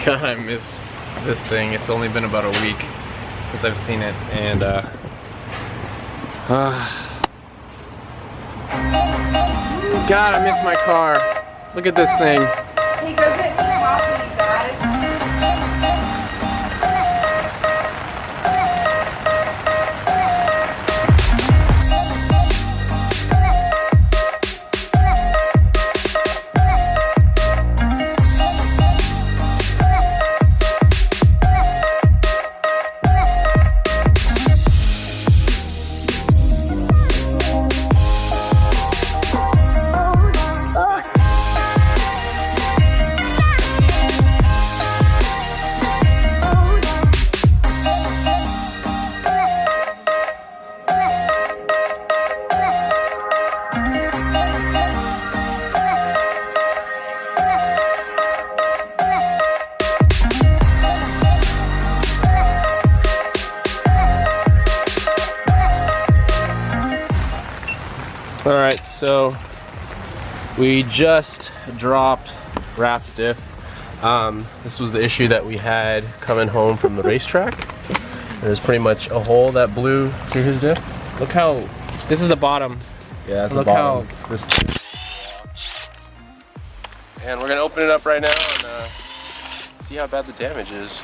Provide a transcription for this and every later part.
God, I miss this thing. It's only been about a week since I've seen it, and God, I miss my car. Look at this thing. Hey, go get me coffee, you guys. Alright, so we just dropped Raph's diff. This was the issue that we had coming home from the racetrack. There's pretty much a hole that blew through his diff. Look how, this is the bottom. Yeah, that's the bottom. This. And we're gonna open it up right now and see how bad the damage is.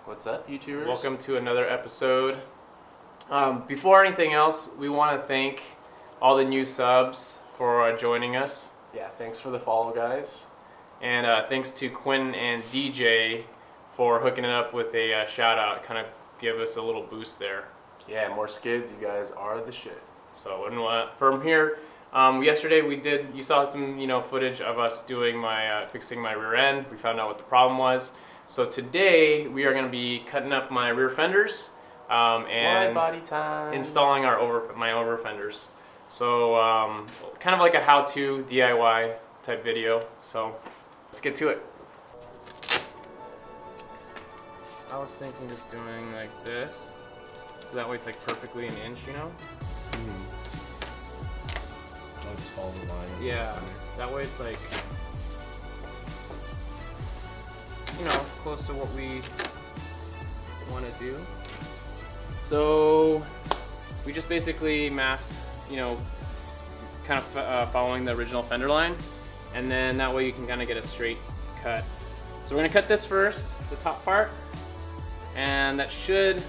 What's up, YouTubers? Welcome to another episode. Before anything else, we want to thank all the new subs for joining us. Yeah, thanks for the follow, guys. And thanks to Quinn and DJ for hooking it up with a shout out. Kind of give us a little boost there. Yeah, more skids. You guys are the shit. So from here, yesterday you saw some footage of us doing fixing my rear end. We found out what the problem was. So today we are going to be cutting up my rear fenders and body time. Installing my over fenders. So kind of like a how-to DIY type video. So let's get to it. I was thinking just doing like this, so that way it's like perfectly an inch, I'll just follow the line. Yeah, that way it's like, it's close to what we want to do. So we just basically masked, kind of following the original fender line, and then that way you can kind of get a straight cut. So we're gonna cut this first, the top part, and that should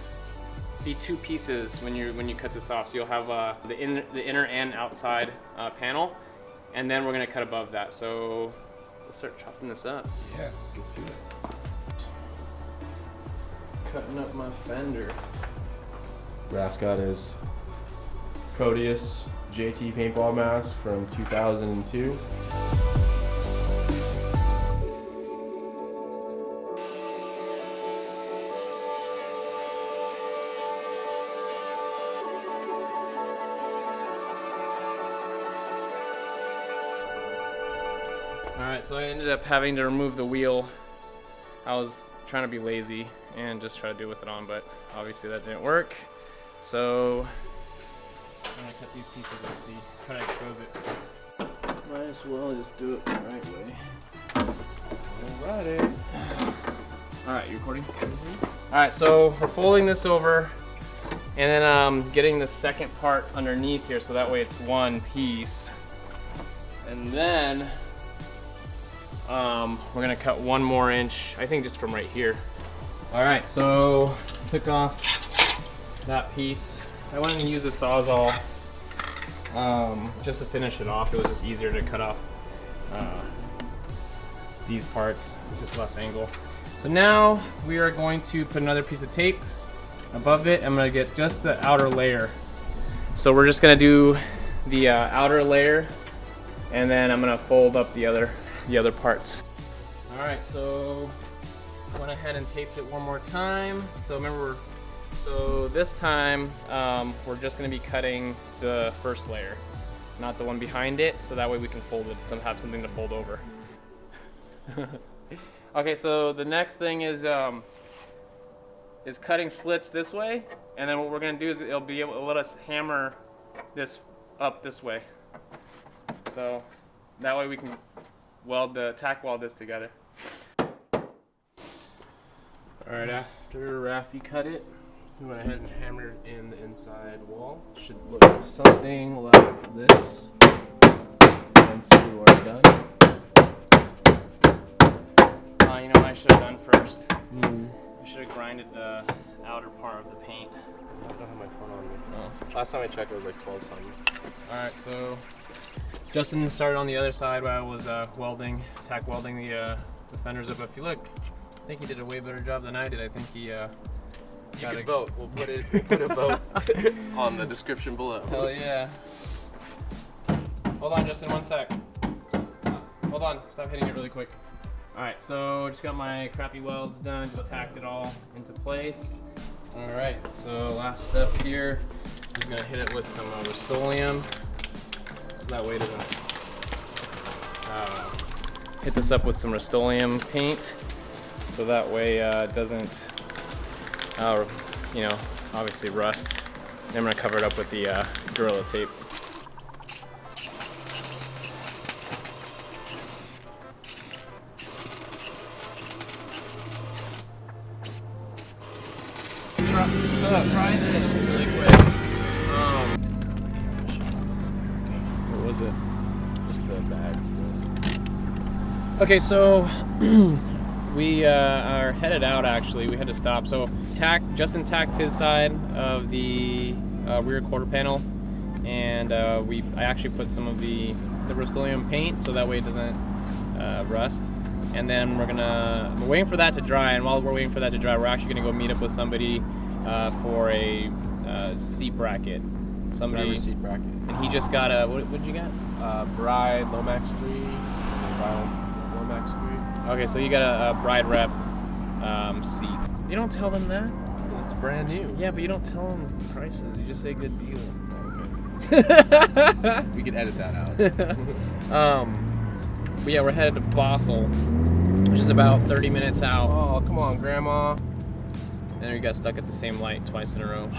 be two pieces when you cut this off. So you'll have the inner and outside panel, and then we're gonna cut above that. So let's start chopping this up. Yeah, let's get to it. Cutting up my fender. Raph's got his Proteus JT paintball mask from 2002. Alright, so I ended up having to remove the wheel. I was trying to be lazy and just try to do with it on, but obviously that didn't work. So I'm gonna cut these pieces and see, try to expose it. Might as well just do it the right way. Alrighty. Alright, you recording? Mm-hmm. Alright, so we're folding this over and then getting the second part underneath here so that way it's one piece. And then we're gonna cut 1 more inch, I think just from right here. Alright, so took off that piece. I went and used a Sawzall just to finish it off. It was just easier to cut off these parts. It's just less angle. So now we are going to put another piece of tape above it. I'm gonna get just the outer layer. So we're just gonna do the outer layer, and then I'm gonna fold up the other parts. All right, so went ahead and taped it one more time. So remember, so this time we're just gonna be cutting the first layer, not the one behind it, so that way we can fold it, so have something to fold over. Okay, so the next thing is cutting slits this way, and then what we're gonna do is it'll be able to let us hammer this up this way. So that way we can tack weld this together. All right, after Rafi cut it, we went ahead and hammered in the inside wall. Should look something like this. Once you are done. You know what I should have done first? I should have grinded the outer part of the paint. I don't have my phone on me. Oh. Last time I checked, it was like 12 something. All right, so Justin started on the other side while I was tack welding the fenders up. If you look, I think he did a way better job than I did. I think he. You can vote. We'll put a vote on the description below. Hell yeah. Hold on, Justin, one sec. Hold on, stop hitting it really quick. Alright, so just got my crappy welds done, just tacked it all into place. Alright, so last step here is going to hit it with some Rust-Oleum, so that way it doesn't hit this up with some Rust-Oleum paint, so that way it doesn't, you know, obviously rust. Then I'm going to cover it up with the Gorilla Tape. So try this really quick. What was it? Just the bag. Okay, so we are headed out. Actually, we had to stop. So Justin tacked his side of the rear quarter panel, and I actually put some of the Rust-Oleum paint so that way it doesn't rust. And then we're waiting for that to dry. And while we're waiting for that to dry, we're actually gonna go meet up with somebody for a seat bracket. Driver seat bracket. And he just got a, what did you get? Bride Lomax 3. Lomax 3. Okay, so you got a Bride Rep seat. You don't tell them that? It's brand new. Yeah, but you don't tell them prices. You just say good deal. Okay. We can edit that out. But yeah, we're headed to Bothell, which is about 30 minutes out. Oh, come on, Grandma. And we got stuck at the same light twice in a row.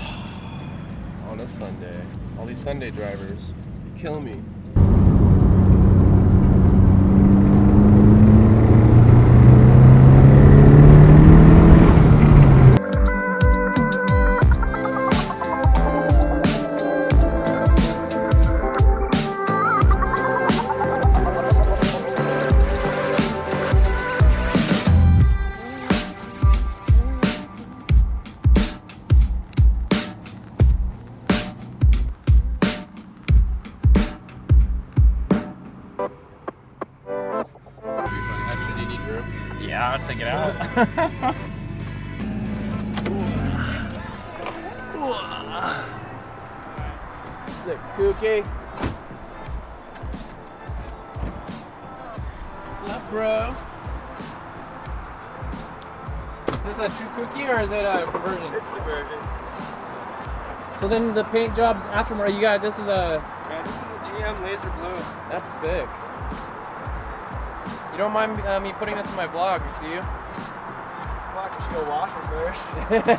On a Sunday. All these Sunday drivers. They kill me. Yeah, I'll take it out. Is it kooky? What's up, bro? Is this a true cookie or is it a conversion? It's conversion. So then the paint job's aftermarket. You got this is a. Yeah, this is a GM laser blue. That's sick. You don't mind me putting this in my vlog, do you? Fuck, you should go wash it first.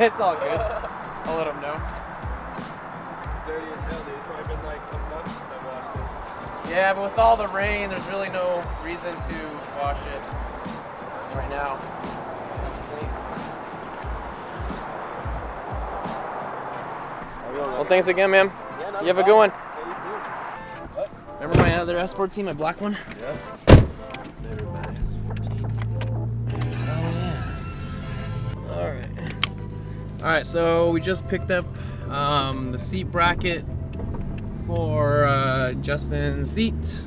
It's all good. I'll let them know. It's dirty as hell, dude. It's probably been like a month since I washed it. Yeah, but with all the rain, there's really no reason to wash it right now. That's clean. Well, thanks again, man. Yeah, You have a good one. Yeah, you too. What? Remember my other S14, my black one? Yeah. Never mind, it's 14. Oh, yeah. Alright. Alright, so we just picked up the seat bracket for Justin's seat.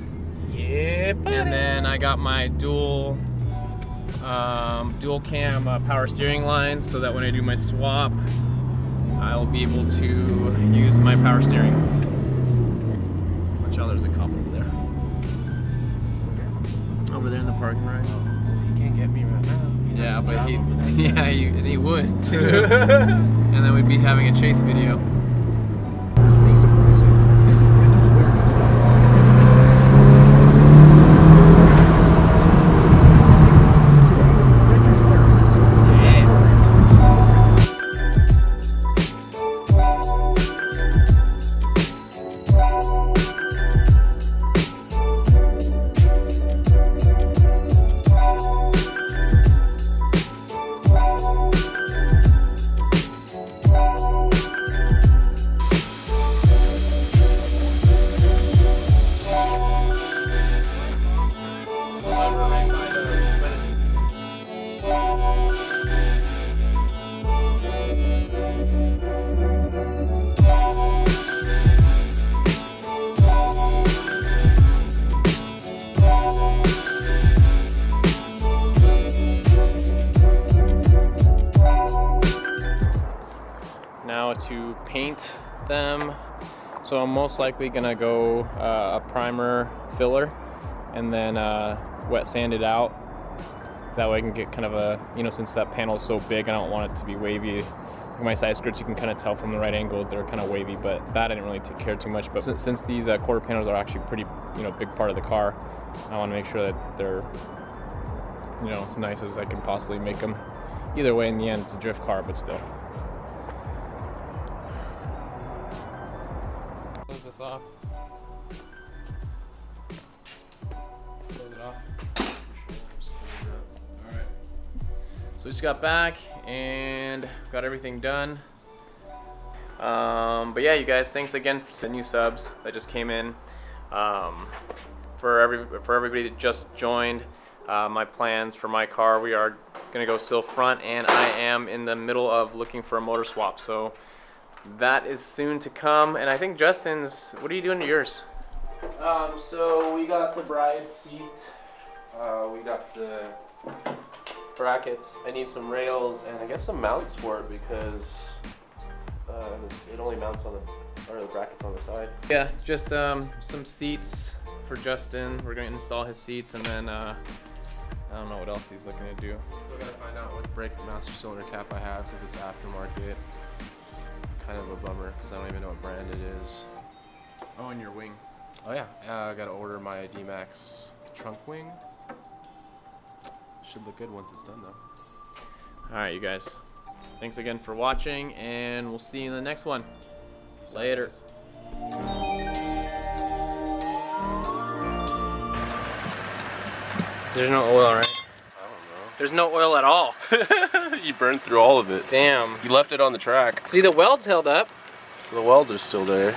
Yeah, buddy. And then I got my dual cam power steering line so that when I do my swap, I'll be able to use my power steering. Watch out, there's a cop over there. Over there in the parking lot. You can't get me right now. Yeah, but he would too. And then we'd be having a chase video. Now to paint them, so I'm most likely gonna go a primer filler and then wet sand it out. That way I can get kind of a, since that panel is so big, I don't want it to be wavy. My side skirts, you can kind of tell from the right angle they're kind of wavy, but that I didn't really care too much. But since these quarter panels are actually pretty, big part of the car, I want to make sure that they're, as nice as I can possibly make them. Either way, in the end, it's a drift car, but still. Close this off. Let's close it off. Alright. So we just got back and got everything done. But yeah, you guys, thanks again for the new subs that just came in. For everybody that just joined, my plans for my car, we are gonna go still front, and I am in the middle of looking for a motor swap. So that is soon to come. And I think Justin's, what are you doing to yours? So we got the bride seat. We got the brackets. I need some rails and I guess some mounts for it because it only mounts on the brackets on the side. Yeah, just some seats for Justin. We're gonna install his seats, and then I don't know what else he's looking to do. Still gotta find out what brake master cylinder cap I have because it's aftermarket. Kind of a bummer because I don't even know what brand it is. Oh, and your wing. Oh yeah, I gotta order my D-Max trunk wing. Should look good once it's done though. Alright, you guys. Thanks again for watching, and we'll see you in the next one. Later. There's no oil, right? I don't There's no oil at all. know. You burned through all of it. Damn. You left it on the track. See, the weld's held up. So the welds are still there.